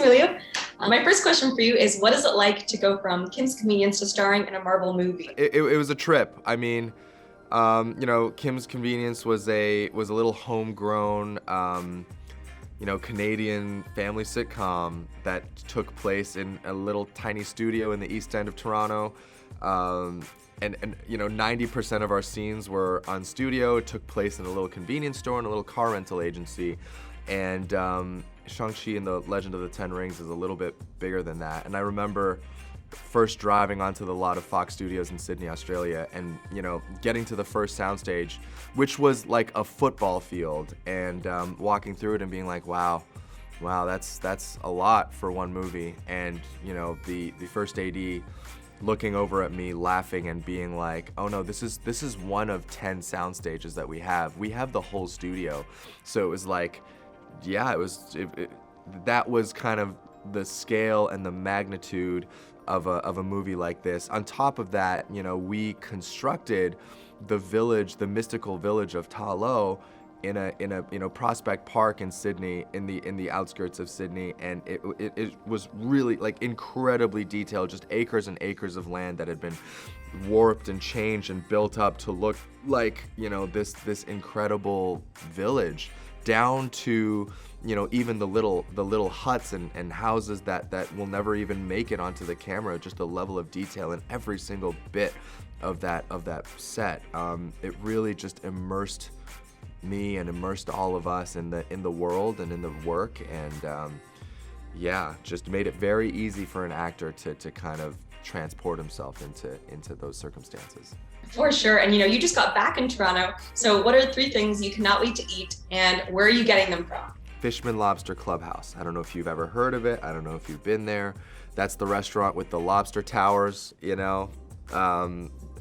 Simu Liu. My first question for you is, what is it like to go from Kim's Convenience to starring in a Marvel movie? It was a trip. I mean, Kim's Convenience was a little homegrown, Canadian family sitcom that took place in a little tiny studio in the East End of Toronto. And 90% of our scenes were on studio. It took place in a little convenience store and a little car rental agency. And Shang-Chi and the Legend of the Ten Rings is a little bit bigger than that. And I remember first driving onto the lot of Fox Studios in Sydney, Australia, and getting to the first soundstage, which was like a football field, and walking through it and being like, wow, that's a lot for one movie. And the first AD looking over at me, laughing and being like, oh no, this is one of 10 sound stages that we have. We have the whole studio. So it was like, yeah, that was kind of the scale and the magnitude of a movie like this. On top of that, we constructed the village, the mystical village of Ta Lo, in a Prospect Park in Sydney, in the outskirts of Sydney, and it was really like incredibly detailed, just acres and acres of land that had been warped and changed and built up to look like this incredible village, down to even the little huts and houses that will never even make it onto the camera. Just the level of detail in every single bit of that set. It really just immersed me and immersed all of us in the world and in the work, and just made it very easy for an actor to kind of transport himself into those circumstances. For sure. And you just got back in Toronto. So what are 3 things you cannot wait to eat, and where are you getting them from? Fishman Lobster Clubhouse. I don't know if you've ever heard of it. I don't know if you've been there. That's the restaurant with the lobster towers,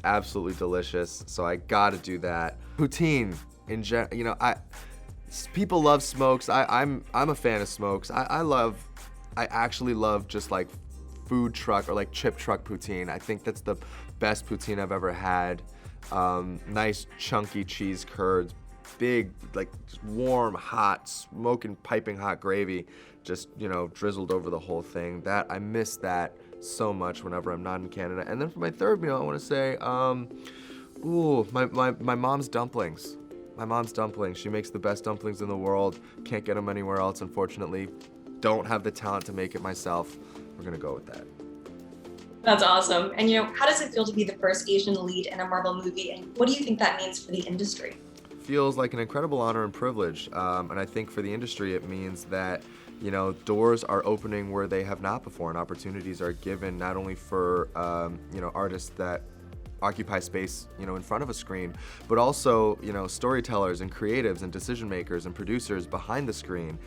absolutely delicious. So I gotta do that. Poutine, people love smokes. I'm a fan of smokes. I actually love just like food truck or like chip truck poutine. I think that's the best poutine I've ever had. Nice chunky cheese curds, big, like warm, hot, smoking, piping hot gravy, just drizzled over the whole thing. I miss that so much whenever I'm not in Canada. And then for my third meal, I want to say, my mom's dumplings. My mom's dumplings. She makes the best dumplings in the world. Can't get them anywhere else, unfortunately. Don't have the talent to make it myself. We're gonna go with that. That's awesome. And how does it feel to be the first Asian lead in a Marvel movie, and what do you think that means for the industry? Feels like an incredible honor and privilege, and I think for the industry it means that doors are opening where they have not before, and opportunities are given not only for artists that occupy space in front of a screen, but also storytellers and creatives and decision makers and producers behind the screen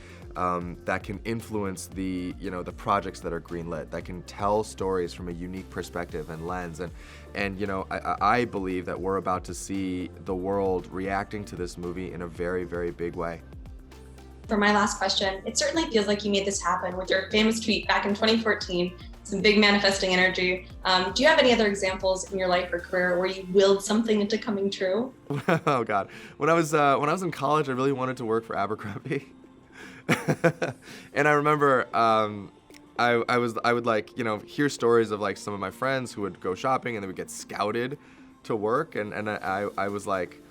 that can influence the projects that are greenlit, that can tell stories from a unique perspective and lens. And I believe that we're about to see the world reacting to this movie in a very, very big way. For my last question, it certainly feels like you made this happen with your famous tweet back in 2014, some big manifesting energy. Do you have any other examples in your life or career where you willed something into coming true? Oh God, when I was in college, I really wanted to work for Abercrombie. And I remember I would like hear stories of like some of my friends who would go shopping and they would get scouted to work, and I was like,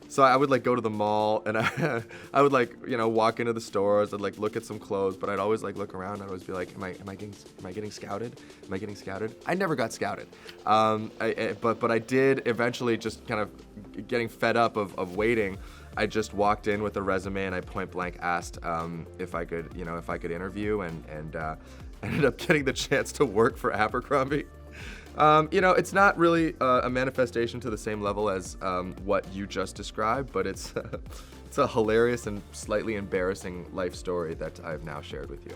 so I would like go to the mall and I would like walk into the stores. I'd like look at some clothes, but I'd always like look around. I'd always be like, am I getting scouted? Am I getting scouted? I never got scouted, but I did eventually, just kind of getting fed up of waiting. I just walked in with a resume and I point blank asked if I could interview, and ended up getting the chance to work for Abercrombie. It's not really a manifestation to the same level as what you just described, but it's a hilarious and slightly embarrassing life story that I've now shared with you.